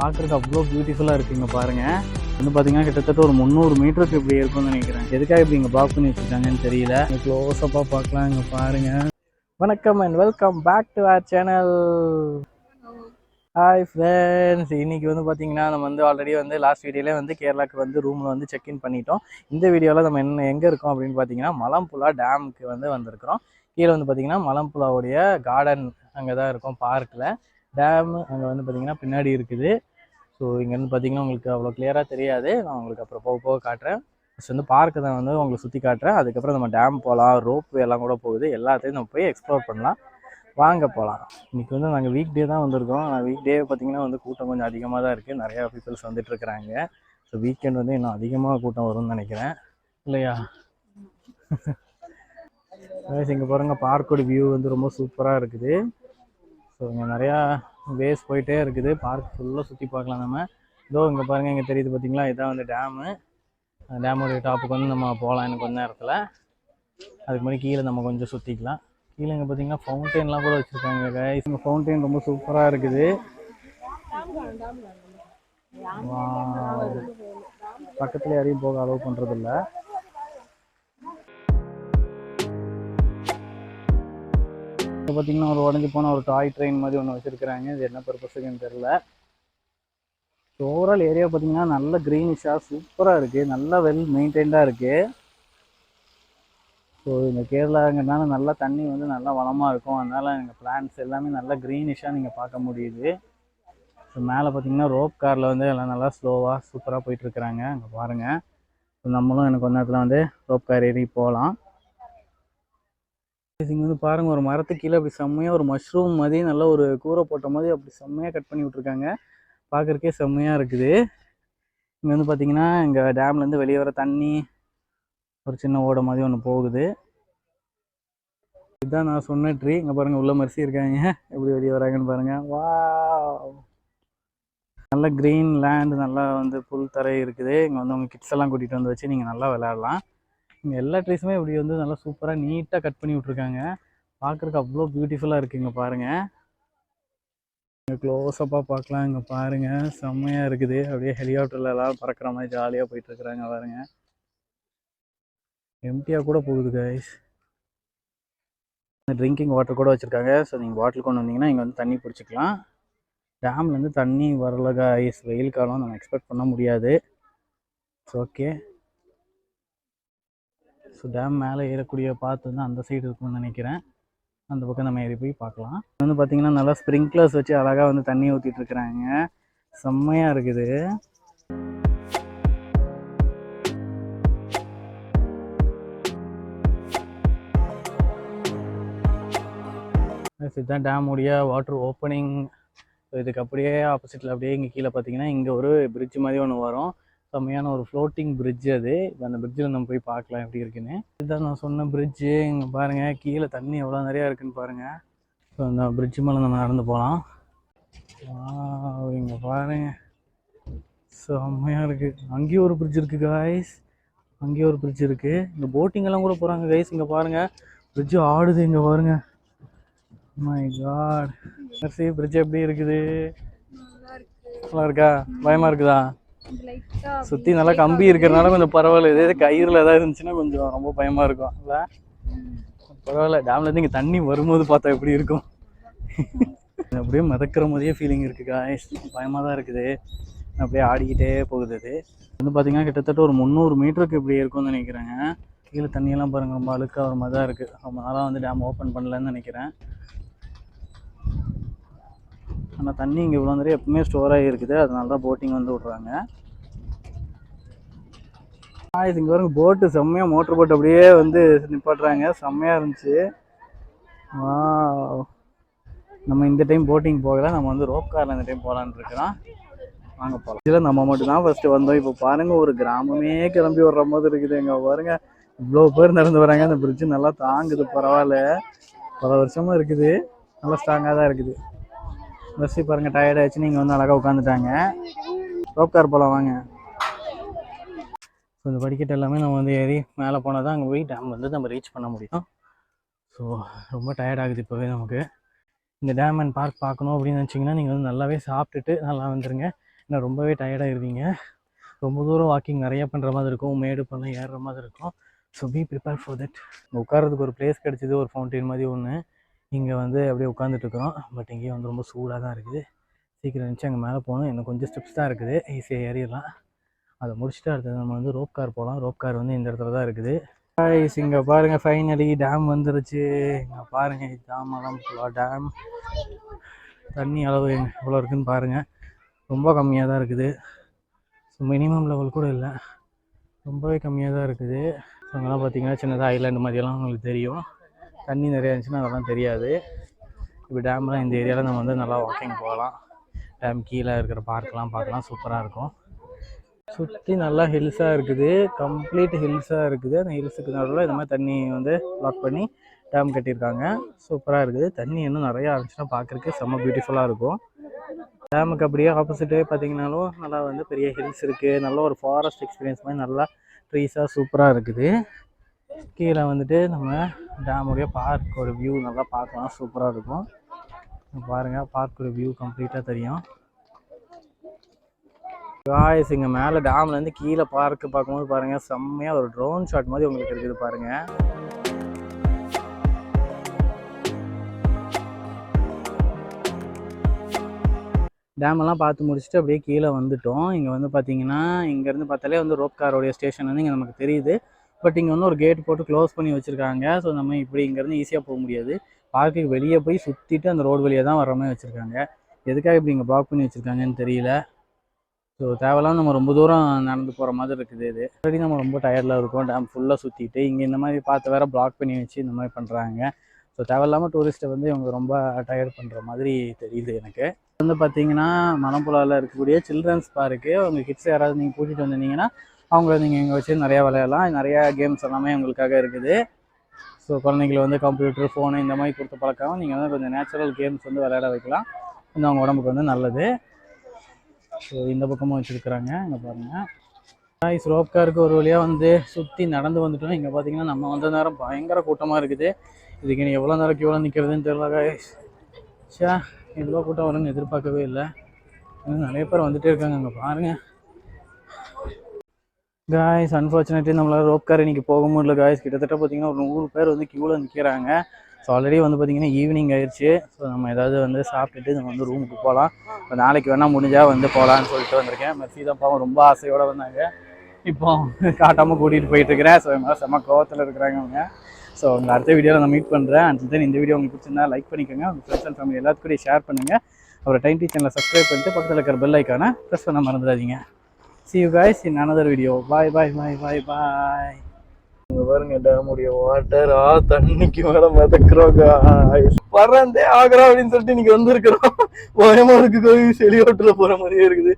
பார்க்குறதுக்கு அவ்வளோ பியூட்டிஃபுல்லாக இருக்குங்க பாருங்கள். வந்து பார்த்தீங்கன்னா கிட்டத்தட்ட ஒரு 300 மீட்டருக்கு இப்படி இருக்கும்னு நினைக்கிறேன். எதுக்காக இப்படி இங்கே பிளாக் பண்ணி வச்சுருக்காங்கன்னு தெரியல. க்ளோஸப்பாக பார்க்கலாம் இங்கே பாருங்கள். வணக்கம் and welcome back to our channel. Hi friends, இன்றைக்கி வந்து பார்த்திங்கன்னா நம்ம வந்து ஆல்ரெடி வந்து லாஸ்ட் வீடியோவில் வந்து கேரளாவுக்கு வந்து ரூமில் வந்து செக்இன் பண்ணிட்டோம். இந்த வீடியோவில் நம்ம எங்கே இருக்கோம் அப்படின்னு பார்த்தீங்கன்னா மலம்புழா டேமுக்கு வந்து வந்திருக்கிறோம். கீழே வந்து பார்த்திங்கன்னா மலம்புழாவுடைய கார்டன் அங்கே தான் இருக்கும், பார்க்கில். டேமு அங்கே வந்து பார்த்திங்கன்னா பின்னாடி இருக்குது. ஸோ இங்கேருந்து பார்த்திங்கன்னா உங்களுக்கு அவ்வளோ கிளியராக தெரியாது, நான் உங்களுக்கு அப்புறம் போக போக காட்டுறேன். ஃபஸ்ட் வந்து பார்க்கு தான் வந்து உங்களுக்கு சுற்றி காட்டுறேன். அதுக்கப்புறம் நம்ம டேம் போகலாம், ரோப் எல்லாம் கூட போகுது, எல்லாத்தையும் நம்ம போய் எக்ஸ்ப்ளோர் பண்ணலாம். வாங்க போகலாம். இன்றைக்கி வந்து நாங்கள் வீக் டே தான் வந்திருக்கோம். வீக் டே பார்த்திங்கன்னா வந்து கூட்டம் கொஞ்சம் அதிகமாக தான் இருக்குது, நிறையா பீப்புள்ஸ் வந்துட்டுருக்குறாங்க. ஸோ வீக்கெண்ட் வந்து இன்னும் அதிகமாக கூட்டம் வரும்னு நினைக்கிறேன், இல்லையா? இங்கே பாருங்கள், பார்க்கோட வியூ வந்து ரொம்ப சூப்பராக இருக்குது. ஸோ இங்கே நிறையா வேஸ் போயிட்டே இருக்குது, பார்க் ஃபுல்லாக சுற்றி பார்க்கலாம் நம்ம. இதோ இங்கே பாருங்கள், இங்கே தெரியுது பார்த்தீங்களா, இதான் வந்து டேமு. அந்த டேமோடைய டாப்புக்கு வந்து நம்ம போகலாம் இன்னும் கொஞ்ச நேரத்தில். அதுக்கு முன்னாடி கீழே நம்ம கொஞ்சம் சுற்றிக்கலாம். கீழே இங்கே பார்த்தீங்கன்னா ஃபவுண்டெயின்லாம் கூட வச்சுருக்காங்க கைஸ். இங்கே ஃபவுண்டெயின் ரொம்ப சூப்பராக இருக்குது. பக்கத்தில் யாரையும் போக அலோவ் பண்ணுறதில்ல. இப்போ பார்த்தீங்கன்னா ஒரு உடஞ்சி போன ஒரு டாய் ட்ரெயின் மாதிரி ஒன்று வச்சுருக்குறாங்க. இது என்ன பர்பஸுக்குன்னு தெரில. ஓவரால் ஏரியா பார்த்தீங்கன்னா நல்ல க்ரீனிஷாக சூப்பராக இருக்குது, நல்லா வெல் மெயின்டைன்டாக இருக்குது. ஸோ இந்த கேரளாங்கிறதுனால நல்லா தண்ணி வந்து நல்லா வளமாக இருக்கும், அதனால் எங்கள் பிளான்ஸ் எல்லாமே நல்லா க்ரீனிஷாக நீங்கள் பார்க்க முடியுது. ஸோ மேலே பார்த்தீங்கன்னா ரோப் காரில் வந்து எல்லாம் நல்லா ஸ்லோவாக சூப்பராக போயிட்டுருக்குறாங்க. அங்கே பாருங்கள். ஸோ நம்மளும் எனக்கு கொஞ்ச நேரத்தில் வந்து ரோப் கார் ஏறி போகலாம். இங்கே வந்து பாருங்கள், ஒரு மரத்துக்கு கீழே அப்படி செம்மையாக ஒரு மஷ்ரூம் மாதிரி நல்லா ஒரு கூரை போட்ட மாதிரி அப்படி செம்மையாக கட் பண்ணி விட்ருக்காங்க. பார்க்குறக்கே செம்மையாக இருக்குது. இங்கே வந்து பார்த்திங்கன்னா இங்கே டேம்லேருந்து வெளியே வர தண்ணி ஒரு சின்ன ஓடை மாதிரி ஒன்று போகுது. இதுதான் நான் சொன்ன ட்ரீ. இங்கே பாருங்கள், உள்ள மரிசி இருக்காங்க, எப்படி வெளியே வராங்கன்னு பாருங்கள். வா, நல்ல க்ரீன் லேண்டு, நல்லா வந்து புல் தரை இருக்குது. இங்கே வந்து உங்கள் கிட்ஸ் எல்லாம் கூட்டிகிட்டு வந்து வச்சு நீங்கள் நல்லா விளையாடலாம். இங்கே எல்லா ட்ரீஸுமே இப்படி வந்து நல்லா சூப்பராக நீட்டாக கட் பண்ணி விட்ருக்காங்க. பார்க்குறதுக்கு அவ்வளோ பியூட்டிஃபுல்லாக இருக்குது. இங்கே பாருங்கள், இங்கே க்ளோஸப்பாக பார்க்கலாம். இங்கே பாருங்கள், செம்மையாக இருக்குது. அப்படியே ஹெலிகாப்டரில் எல்லாம் பறக்கிற மாதிரி ஜாலியாக போயிட்டுருக்குறாங்க பாருங்கள். எம்டியாக கூட போகுது கைஸ். ட்ரிங்கிங் வாட்டர் கூட வச்சுருக்காங்க. ஸோ நீங்கள் பாட்டில் கொண்டு வந்தீங்கன்னா இங்கே வந்து தண்ணி பிடிச்சிக்கலாம். டேம்லேருந்து தண்ணி வரல கைஸ், வெயில் காலம் நம்ம எக்ஸ்பெக்ட் பண்ண முடியாது. So okay. ஸோ டேம் மேலே ஏறக்கூடிய பாத்து வந்து அந்த சைடு இருக்குன்னு நினைக்கிறேன். அந்த பக்கம் நம்ம ஏறி போய் பார்க்கலாம். வந்து பார்த்திங்கன்னா நல்லா ஸ்ப்ரிங்க்லர்ஸ் வச்சு அழகாக வந்து தண்ணி ஊற்றிட்டுருக்குறாங்க, செம்மையாக இருக்குது. இதுதான் டேமுடைய வாட்டர் ஓப்பனிங். இதுக்கு அப்படியே ஆப்போசிட்டில் அப்படியே இங்கே கீழே பார்த்தீங்கன்னா இங்கே ஒரு பிரிட்ஜ் மாதிரி ஒன்று வரும், செம்மையான ஒரு ஃப்ளோட்டிங் பிரிட்ஜ் அது. அந்த பிரிட்ஜில் நம்ம போய் பார்க்கலாம் எப்படி இருக்குன்னு. இதுதான் நான் சொன்ன பிரிட்ஜு. இங்கே பாருங்கள், கீழே தண்ணி எவ்வளோ நிறையா இருக்குதுன்னு பாருங்கள். ஸோ அந்த பிரிட்ஜு மேலே நம்ம நடந்து போகலாம். இங்கே பாருங்கள், செம்மையாக இருக்குது. அங்கேயும் ஒரு பிரிட்ஜ் இருக்குது காய்ஸ், அங்கேயும் ஒரு பிரிட்ஜ் இருக்குது. இங்கே போட்டிங்கெல்லாம் கூட போகிறாங்க கைஸ். இங்கே பாருங்கள், பிரிட்ஜு ஆடுது. இங்கே பாருங்கள், மை காட். சரி, பிரிட்ஜ் எப்படி இருக்குது? நல்லா இருக்கா? பயமாக இருக்குதா? சுற்றி நல்லா கம்பி இருக்கிறதுனால கொஞ்சம் பரவாயில்ல. இதே கயிறில் ஏதாவது இருந்துச்சுன்னா கொஞ்சம் ரொம்ப பயமாக இருக்கும் இல்லை? பரவாயில்ல, டேம்லேருந்து இங்கே தண்ணி வரும்போது பார்த்தா எப்படி இருக்கும்? அப்படியே மிதக்கிற மாதிரியே ஃபீலிங் இருக்குது காய்ஸ், பயமாக தான் இருக்குது. அப்படியே ஆடிக்கிட்டே போகுது. அது வந்து பார்த்திங்கன்னா கிட்டத்தட்ட ஒரு 300 மீட்டருக்கு இப்படி இருக்கும்னு நினைக்கிறேங்க. கீழே தண்ணியெல்லாம் பாருங்கள், ரொம்ப அழுக்காக ஒரு மாதிரி தான் இருக்குது. ரொம்ப நாளாக வந்து டேம் ஓப்பன் பண்ணலன்னு நினைக்கிறேன். ஆனால் தண்ணி இங்கே இவ்வளோ நிறைய எப்பவுமே ஸ்டோர் ஆகி இருக்குது, அதனால தான் போட்டிங் வந்து விட்றாங்க. இங்கே பாருங்க, போட்டு செம்மையாக மோட்டர் போட்டு அப்படியே வந்து நிப்பாட்டுறாங்க, செம்மையாக இருந்துச்சு. நம்ம இந்த டைம் போட்டிங் போகலை, நம்ம வந்து ரோப் காரில் இந்த டைம் போகலான்னு இருக்கிறோம். வாங்க போகலாம். இதில் நம்ம மட்டும் தான் ஃபஸ்ட்டு வந்தோம். இப்போ பாருங்கள், ஒரு கிராமமே கிளம்பி வர்ற மாதிரி இருக்குது. இங்கே பாருங்கள், இவ்வளோ பேர் நடந்து வராங்க. அந்த பிரிட்ஜு நல்லா தாங்குது, பரவாயில்ல, பல வருஷமாக இருக்குது, நல்லா ஸ்ட்ராங்காக தான் இருக்குது. பஸ்ஸு பாருங்கள், டயர்ட் ஆகிடுச்சு, நீங்கள் வந்து அழகாக உட்காந்துட்டாங்க. ரோப் கார் போகலாம் வாங்க. ஸோ இந்த படிக்கட்டு எல்லாமே நம்ம வந்து ஏறி மேலே போனால் தான் அங்கே போய் டேம் வந்து நம்ம ரீச் பண்ண முடியும். ஸோ ரொம்ப டயர்ட் ஆகுது இப்போவே நமக்கு. இந்த டேம் அண்ட் பார்க் பார்க்கணும் அப்படின்னு நினச்சிங்கன்னா நீங்கள் வந்து நல்லாவே சாப்பிட்டுட்டு நல்லா வந்துடுங்க. ஏன்னா ரொம்பவே டயர்டாகிருவீங்க. ரொம்ப தூரம் வாக்கிங் நிறையா பண்ணுற மாதிரி இருக்கும், மேடு பள்ளம் ஏறுற மாதிரி இருக்கும். So be prepare for that. உட்காரதுக்கு ஒரு பிளேஸ் கிடச்சிது, ஒரு ஃபவுண்டைன் மாதிரி ஒன்று. இங்கே வந்து அப்படியே உட்காந்துட்ருக்குறோம். பட் இங்கேயே வந்து ரொம்ப சூடாக தான் இருக்குது. சீக்கிரம் இருந்துச்சு அங்கே மேலே போகணும். இன்னும் கொஞ்சம் ஸ்டெப்ஸ் தான் இருக்குது, ஈஸியாக ஏறிடலாம். அதை முடிச்சுட்டு அடுத்தது நம்ம வந்து ரோப் கார் போகலாம். ரோப் கார் வந்து இந்த இடத்துல தான் இருக்குது. இங்கே பாருங்கள், ஃபைனலி டேம் வந்துருச்சு. இங்கே பாருங்கள், இதுதான் மலம்புழா டேம். தண்ணி அளவு எவ்வளோ இருக்குதுன்னு பாருங்கள். ரொம்ப கம்மியாக தான் இருக்குது. ஸோ மினிமம் லெவல் கூட இல்லை, ரொம்பவே கம்மியாக தான் இருக்குது. ஸோ அங்கெல்லாம் பார்த்தீங்கன்னா சின்னதாக ஐலாண்டு மாதிரியெல்லாம் உங்களுக்கு தெரியும். தண்ணி நிறையா இருந்துச்சுன்னா அதெல்லாம் தெரியாது. இப்போ டேம்லாம் இந்த ஏரியாவில் நம்ம வந்து நல்லா வாக்கிங் போகலாம். டேம் கீழே இருக்கிற பார்க்கெலாம் பார்க்கலாம், சூப்பராக இருக்கும். சுற்றி நல்லா ஹில்ஸாக இருக்குது, கம்ப்ளீட் ஹில்ஸாக இருக்குது. அந்த ஹில்ஸுக்கு நடுவில் இந்த மாதிரி தண்ணி வந்து லாக் பண்ணி டேம் கட்டியிருக்காங்க. சூப்பராக இருக்குது. தண்ணி இன்னும் நிறையா இருந்துச்சுன்னா பார்க்குறதுக்கு செம்ம பியூட்டிஃபுல்லாக இருக்கும். டேமுக்கு அப்படியே ஆப்போசிட்டே பார்த்தீங்கன்னாலும் நல்லா வந்து பெரிய ஹில்ஸ் இருக்குது. நல்ல ஒரு ஃபாரஸ்ட் எக்ஸ்பீரியன்ஸ் மாதிரி நல்லா ட்ரீஸாக சூப்பராக இருக்குது. கீழே வந்துட்டு நம்ம டேமுடைய பார்க்கோட வியூ நல்லா பார்க்கலாம், சூப்பராக இருக்கும். பாருங்கள், பார்க்கோட வியூ கம்ப்ளீட்டாக தெரியும். காய்ஸ், இங்கே மேலே டேம்லேருந்து கீழே பார்க்கு பார்க்கும்போது பாருங்கள், செம்மையாக ஒரு ட்ரோன் ஷாட் மாதிரி உங்களுக்கு இருக்குது பாருங்கள். டேமெல்லாம் பார்த்து முடிச்சுட்டு அப்படியே கீழே வந்துட்டோம். இங்கே வந்து பார்த்தீங்கன்னா, இங்கேருந்து பார்த்தாலே வந்து ரோப் காரோடைய ஸ்டேஷன் வந்து இங்கே நமக்கு தெரியுது. பட் இங்கே வந்து ஒரு கேட் போட்டு க்ளோஸ் பண்ணி வச்சுருக்காங்க. ஸோ நம்ம இப்படி இங்கேருந்து ஈஸியாக போக முடியாது. பார்க்குக்கு வெளியே போய் சுற்றிட்டு அந்த ரோடு வழியாக தான் வர மாதிரி வச்சுருக்காங்க. எதுக்காக இப்படி இங்கே பிளாக் பண்ணி வச்சுருக்காங்கன்னு தெரியல. ஸோ தேவையில்லாம நம்ம ரொம்ப தூரம் நடந்து போகிற மாதிரி இருக்குது. இது ஆல்ரெடி நம்ம ரொம்ப டயர்டில் இருக்கோம், டேம் ஃபுல்லாக சுற்றிட்டு. இங்கே இந்த மாதிரி பார்த்து வேறு பிளாக் பண்ணி வச்சு இந்த மாதிரி பண்ணுறாங்க. ஸோ தேவையில்லாமல் டூரிஸ்ட்டை வந்து இவங்க ரொம்ப டயர்ட் பண்ணுற மாதிரி தெரியுது எனக்கு. வந்து பார்த்தீங்கன்னா, மலம்புழாவில் இருக்கக்கூடிய சில்ட்ரன்ஸ் பார்க்கு. உங்கள் கிட்ஸ் யாராவது நீங்கள் கூட்டிகிட்டு வந்திருந்தீங்கன்னா அவங்கள நீங்கள் இங்கே வச்சு நிறையா விளையாடலாம். நிறையா கேம்ஸ் எல்லாமே உங்களுக்காக இருக்குது. ஸோ குழந்தைங்களை வந்து கம்ப்யூட்டர், ஃபோனு இந்த மாதிரி கொடுத்து பழக்காமல் நீங்கள் வந்து கொஞ்சம் நேச்சுரல் கேம்ஸ் வந்து விளையாட வைக்கலாம். கொஞ்சம் அவங்க உடம்புக்கு வந்து நல்லது. ஸோ இந்த பக்கமும் வச்சுருக்குறாங்க. இங்கே பாருங்கள், ரோப் காருக்கு ஒரு வழியாக வந்து சுற்றி நடந்து வந்துட்டோம். இங்கே பார்த்தீங்கன்னா நம்ம வந்த நேரம் பயங்கர கூட்டமாக இருக்குது. இதுக்கு நீ எவ்வளோ நேரம் கியூவில் நிற்கிறதுன்னு தெரியல காய்ஸ். இவ்வளோ கூட்டம் வரும்னு எதிர்பார்க்கவே இல்லை. இன்னும் நிறைய பேர் வந்துகிட்டே இருக்காங்க. அங்கே பாருங்கள் காய்ஸ். அன்ஃபார்ச்சுனேட்லி நம்மளால் ரோப் கார் இன்றைக்கி போக முடியல காய்ஸ். கிட்டத்தட்ட பார்த்திங்கன்னா ஒரு 100 பேர் வந்து கியூவில் நிற்கிறாங்க. ஸோ ஆல்ரெடி வந்து பார்த்திங்கன்னா ஈவினிங் ஆயிடுச்சு. ஸோ நம்ம ஏதாவது வந்து சாப்பிட்டுட்டு நம்ம வந்து ரூமுக்கு போகலாம். இப்போ நாளைக்கு வேணால் முடிஞ்சால் வந்து போகலான்னு சொல்லிட்டு வந்திருக்கேன். மெர்சி தான் பாவம் ரொம்ப ஆசையோடு வந்தாங்க. இப்போ காட்டாமல் கூட்டிகிட்டு போயிட்டுருக்கிறேன். ஸோ இவங்க செம்ம கோவத்தில் இருக்கிறாங்க அவங்க. ஸோ உங்களை அடுத்த வீடியோவில் நான் மீட் பண்ணுறேன். அண்ட் தென் இந்த வீடியோ உங்களுக்கு பிடிச்சிருந்தா லைக் பண்ணிக்கோங்க. உங்கள் ஃப்ரெண்ட்ஸ் அண்ட் ஃபேமிலி எல்லாத்துக்கூட ஷேர் பண்ணுங்கள். அப்புறம் டைம் டி சேனலை சப்ஸ்கிரைப் பண்ணிட்டு பக்கத்தில் இருக்கிற பெல் ஐக்கானை ப்ரெஸ் பண்ண மறந்துடாதீங்க. See you guys in another video. Bye bye bye bye bye. இங்க பாருங்க டேமுடைய வாட்டர். தண்ணிக்கு மேல மிதக்குறோம் guys. பறந்தே ஆகிறோம் அப்படின்னு சொல்லிட்டு இன்னைக்கு வந்திருக்கிறோம். பயமா இருக்கு, ஹெலிகாப்டர்ல போற மாதிரியே இருக்குது.